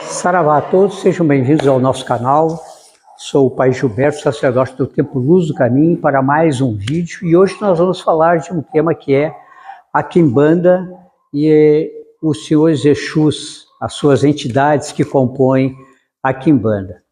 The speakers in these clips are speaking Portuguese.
Saravá a todos, sejam bem-vindos ao nosso canal. Sou o Pai Gilberto, sacerdote do Templo Luz do Caminho, para mais um vídeo. E hoje nós vamos falar de um tema que é a Quimbanda e os senhores Exus, as suas entidades que compõem a Quimbanda.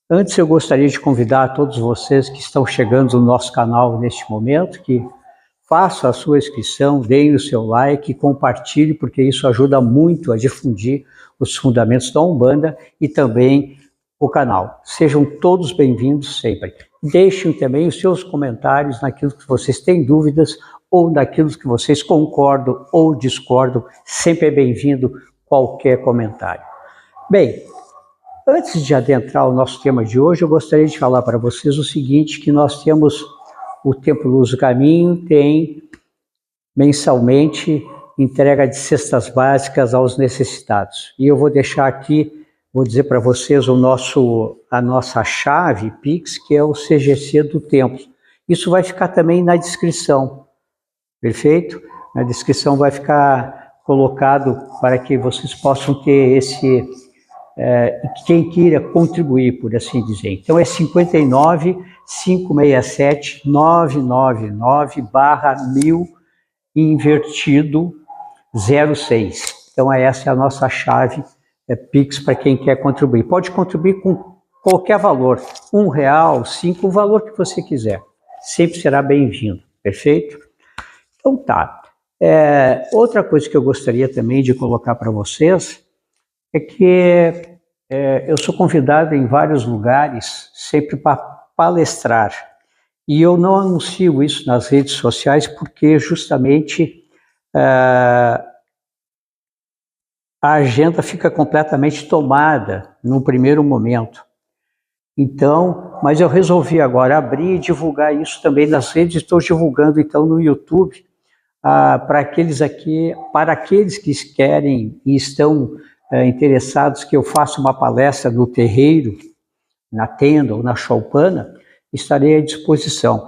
Antes eu gostaria de convidar a todos vocês que estão chegando no nosso canal neste momento, que façam a sua inscrição, deem o seu like, compartilhe, porque isso ajuda muito a difundir os fundamentos da Umbanda e também o canal. Sejam todos bem-vindos sempre. Deixem também os seus comentários naquilo que vocês têm dúvidas ou naquilo que vocês concordam ou discordam. Sempre é bem-vindo qualquer comentário. Bem, antes de adentrar o nosso tema de hoje, eu gostaria de falar para vocês o seguinte, que nós temos o Templo Luz do Caminho, tem mensalmente entrega de cestas básicas aos necessitados. E eu vou deixar aqui, vou dizer para vocês a nossa chave Pix, que é o CGC do Templo. Isso vai ficar também na descrição, perfeito? Na descrição vai ficar colocado para que vocês possam ter esse, quem queira contribuir, por assim dizer. Então é 59-567-999/1000 invertido 06. Então essa é a nossa chave Pix para quem quer contribuir. Pode contribuir com qualquer valor, R$1, 5, o valor que você quiser. Sempre será bem-vindo, perfeito? Então tá. Outra coisa que eu gostaria também de colocar para vocês é que eu sou convidado em vários lugares sempre para palestrar. E eu não anuncio isso nas redes sociais porque justamente a agenda fica completamente tomada no primeiro momento. Então, mas eu resolvi agora abrir e divulgar isso também nas redes. Estou divulgando então no YouTube para aqueles que querem e estão interessados que eu faça uma palestra no terreiro, na tenda ou na choupana, estarei à disposição.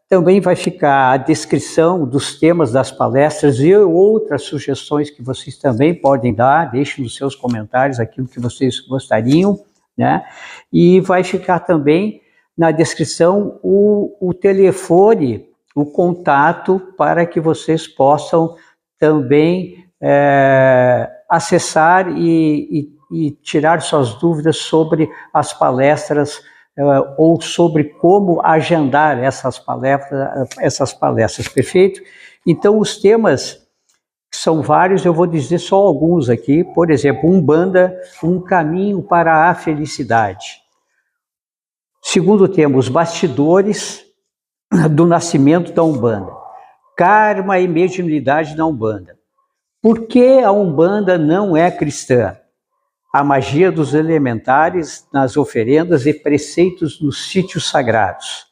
Também vai ficar a descrição dos temas das palestras e outras sugestões que vocês também podem dar, deixem nos seus comentários aquilo que vocês gostariam, né? E vai ficar também na descrição o telefone, o contato, para que vocês possam também acessar e tirar suas dúvidas sobre as palestras ou sobre como agendar essas palestras, perfeito? Então, os temas são vários, eu vou dizer só alguns aqui. Por exemplo, Umbanda, um caminho para a felicidade. Segundo tema, os bastidores do nascimento da Umbanda. Karma e mediunidade na Umbanda. Por que a Umbanda não é cristã? A magia dos elementares nas oferendas e preceitos nos sítios sagrados.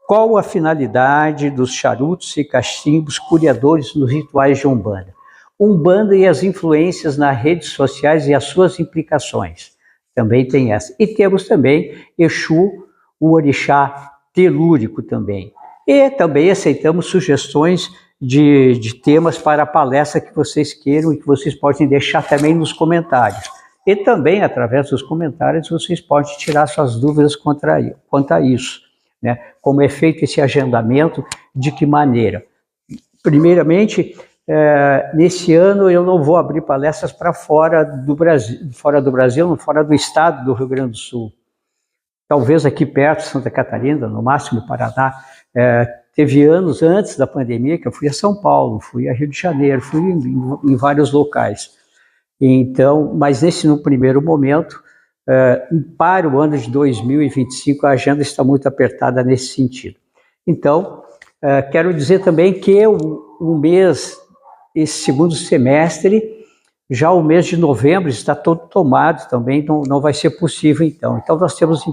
Qual a finalidade dos charutos e cachimbos curiadores nos rituais de Umbanda? Umbanda e as influências nas redes sociais e as suas implicações. Também tem essa. E temos também Exu, o orixá telúrico também. E também aceitamos sugestões de temas para a palestra que vocês queiram e que vocês podem deixar também nos comentários. E também, através dos comentários, vocês podem tirar suas dúvidas quanto a isso, né? Como é feito esse agendamento, de que maneira? Primeiramente, nesse ano eu não vou abrir palestras para fora do Brasil, não, fora do estado do Rio Grande do Sul. Talvez aqui perto, Santa Catarina, no máximo Paraná. Teve anos antes da pandemia que eu fui a São Paulo, fui a Rio de Janeiro, fui em vários locais. Então, mas no primeiro momento, para o ano de 2025, a agenda está muito apertada nesse sentido. Então, quero dizer também que esse segundo semestre, já o mês de novembro está todo tomado também, não vai ser possível então. Então, nós temos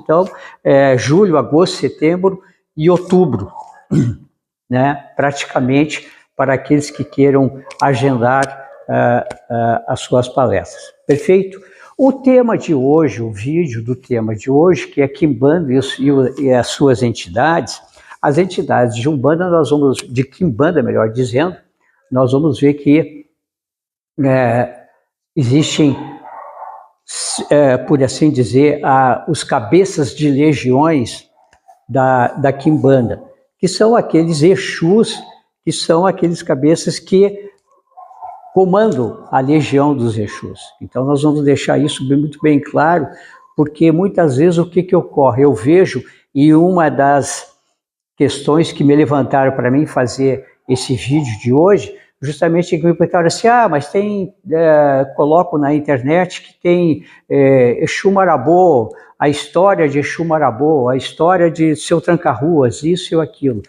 julho, agosto, setembro e outubro, né? Praticamente para aqueles que queiram agendar as suas palestras. Perfeito? O tema de hoje, o vídeo do tema de hoje, que é Quimbanda e as suas entidades, as entidades de Umbanda, de Quimbanda, melhor dizendo, nós vamos ver que existem, por assim dizer, os cabeças de legiões da Quimbanda, que são aqueles Exus, que são aqueles cabeças que comandam a legião dos Exus. Então nós vamos deixar isso muito bem claro, porque muitas vezes o que ocorre? Eu vejo, e uma das questões que me levantaram para mim fazer esse vídeo de hoje, justamente que me perguntaram assim, mas tem, coloco na internet que tem Exu Marabô, a história de Exu Marabô, a história de Seu Tranca-Ruas, isso e aquilo.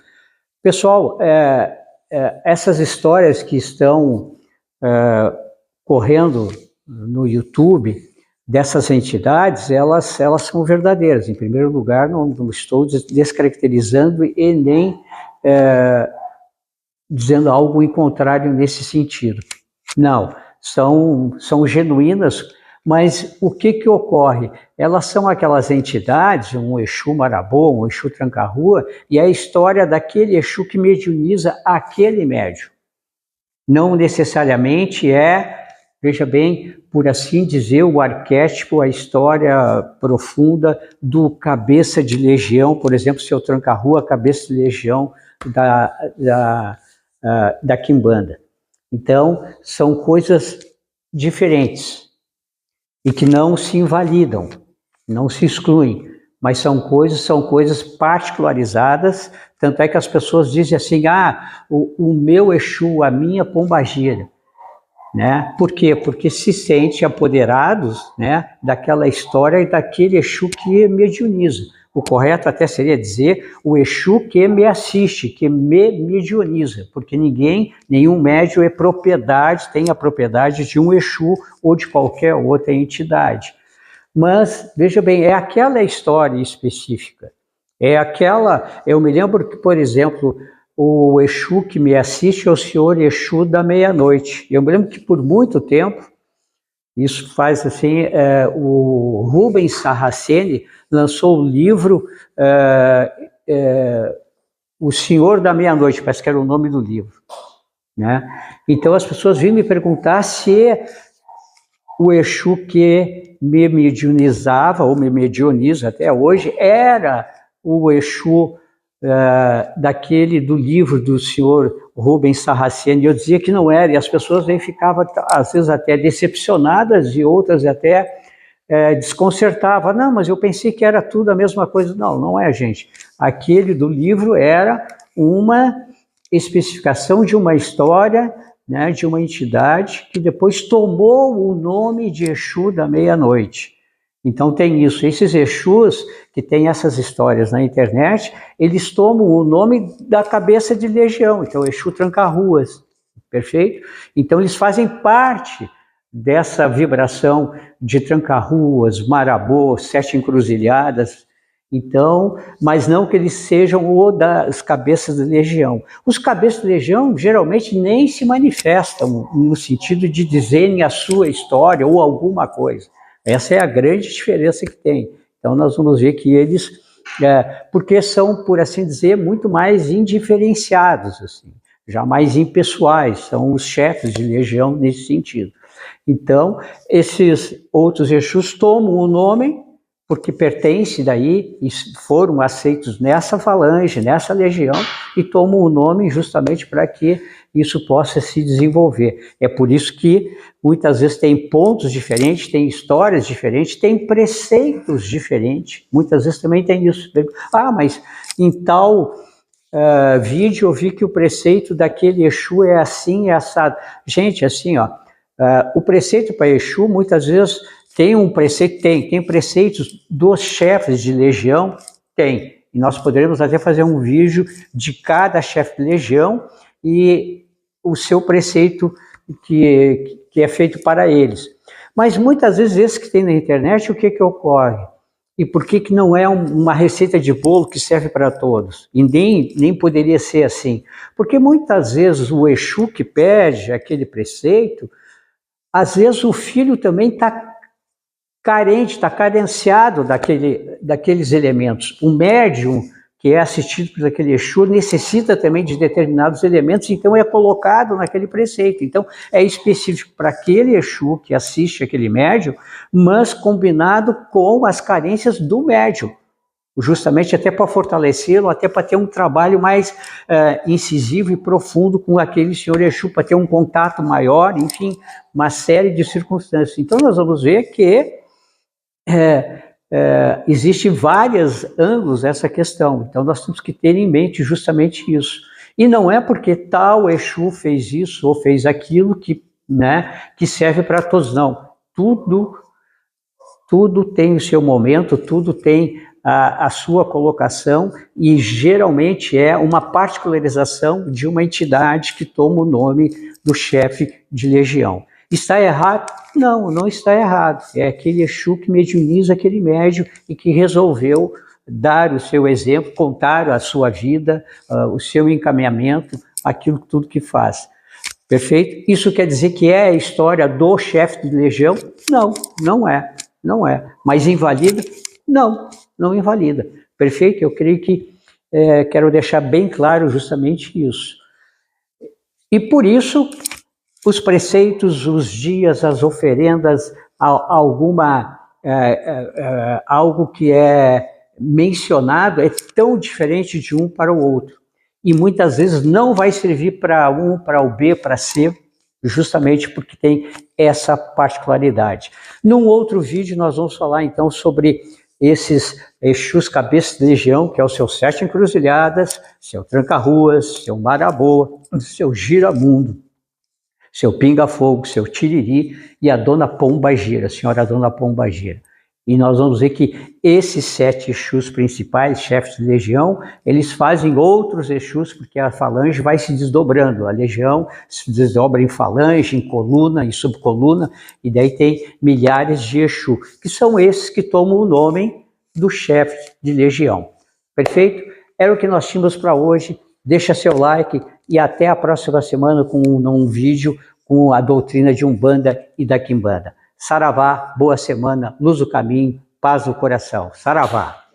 Pessoal, essas histórias que estão correndo no YouTube, dessas entidades, elas são verdadeiras. Em primeiro lugar, não estou descaracterizando e nem dizendo algo em contrário nesse sentido. Não, são genuínas, mas o que ocorre? Elas são aquelas entidades, um Exu Marabô, um Exu Tranca-Rua, e é a história daquele Exu que mediuniza aquele médium. Não necessariamente veja bem, por assim dizer, o arquétipo, a história profunda do cabeça de legião, por exemplo, Seu Tranca-Rua, cabeça de legião da Quimbanda. Então, são coisas diferentes e que não se invalidam, não se excluem, mas são coisas particularizadas, tanto é que as pessoas dizem assim, o meu Exu, a minha pombagira. Né? Por quê? Porque se sentem apoderados, né, daquela história e daquele Exu que mediuniza. O correto até seria dizer o Exu que me assiste, que me mediuniza, porque nenhum médium tem a propriedade de um Exu ou de qualquer outra entidade. Mas, veja bem, é aquela história específica. Eu me lembro que, por exemplo, o Exu que me assiste é o senhor Exu da meia-noite. Eu me lembro que por muito tempo, isso faz assim, o Rubens Sarraceni lançou o livro O Senhor da Meia-Noite, parece que era o nome do livro. Né? Então as pessoas vinham me perguntar se o Exu que me mediunizava, ou me mediuniza até hoje, era o Exu daquele do livro do senhor Rubens Sarraceni. Eu dizia que não era, e as pessoas aí ficavam às vezes até decepcionadas e outras até desconcertavam. Não, mas eu pensei que era tudo a mesma coisa. Não, não é, gente. Aquele do livro era uma especificação de uma história, né, de uma entidade que depois tomou o nome de Exu da meia-noite. Então tem isso, esses Exus que tem essas histórias na internet, eles tomam o nome da cabeça de legião, então Exu Tranca-Ruas, perfeito? Então eles fazem parte dessa vibração de Tranca-Ruas, Marabô, Sete Encruzilhadas, então, mas não que eles sejam o das cabeças de legião. Os cabeças de legião geralmente nem se manifestam no sentido de dizerem a sua história ou alguma coisa. Essa é a grande diferença que tem. Então nós vamos ver que eles, porque são, por assim dizer, muito mais indiferenciados, assim, já mais impessoais, são os chefes de legião nesse sentido. Então, esses outros Exus tomam o nome, porque pertencem daí, e foram aceitos nessa falange, nessa legião, e tomam o nome justamente para que isso possa se desenvolver. É por isso que muitas vezes tem pontos diferentes, tem histórias diferentes, tem preceitos diferentes, muitas vezes também tem isso. Mas em tal vídeo eu vi que o preceito daquele Exu é assim, é assado. Gente, assim, o preceito para Exu muitas vezes tem um preceito, tem preceitos dos chefes de legião, tem. E nós poderemos até fazer um vídeo de cada chefe de legião e o seu preceito que é feito para eles. Mas muitas vezes esses que tem na internet, o que ocorre? E por que não é uma receita de bolo que serve para todos? E nem poderia ser assim. Porque muitas vezes o Exu que pede aquele preceito, às vezes o filho também está carente, está carenciado daqueles elementos. O médium que é assistido por aquele Exu, necessita também de determinados elementos, então é colocado naquele preceito. Então é específico para aquele Exu que assiste aquele médium, mas combinado com as carências do médium, justamente até para fortalecê-lo, até para ter um trabalho mais incisivo e profundo com aquele senhor Exu, para ter um contato maior, enfim, uma série de circunstâncias. Então nós vamos ver que existem vários ângulos essa questão, então nós temos que ter em mente justamente isso. E não é porque tal Exu fez isso ou fez aquilo que serve para todos, não. Tudo tem o seu momento, tudo tem a sua colocação e geralmente é uma particularização de uma entidade que toma o nome do chefe de legião. Está errado? Não, não está errado. É aquele Exu que mediuniza aquele médium e que resolveu dar o seu exemplo, contar a sua vida, o seu encaminhamento, aquilo tudo que faz. Perfeito? Isso quer dizer que é a história do chefe de legião? Não, não é. Não é. Mas invalida? Não, não invalida. Perfeito? Eu creio que quero deixar bem claro justamente isso. E por isso, os preceitos, os dias, as oferendas, algo que é mencionado é tão diferente de um para o outro. E muitas vezes não vai servir para um, para o B, para C, justamente porque tem essa particularidade. Num outro vídeo nós vamos falar então sobre esses Exus cabeça de legião, que é o seu Sete Encruzilhadas, seu Tranca-Ruas, seu Maraboa, seu Giramundo, seu Pinga-Fogo, seu Tiriri e a Dona Pombagira, a senhora Dona Pombagira. E nós vamos ver que esses 7 Exus principais, chefes de legião, eles fazem outros Exus, porque a falange vai se desdobrando. A legião se desdobra em falange, em coluna, em subcoluna, e daí tem milhares de Exu, que são esses que tomam o nome do chefe de legião. Perfeito? Era o que nós tínhamos para hoje. Deixa seu like e até a próxima semana com um vídeo com a doutrina de Umbanda e da Quimbanda. Saravá, boa semana, luz do caminho, paz no coração. Saravá!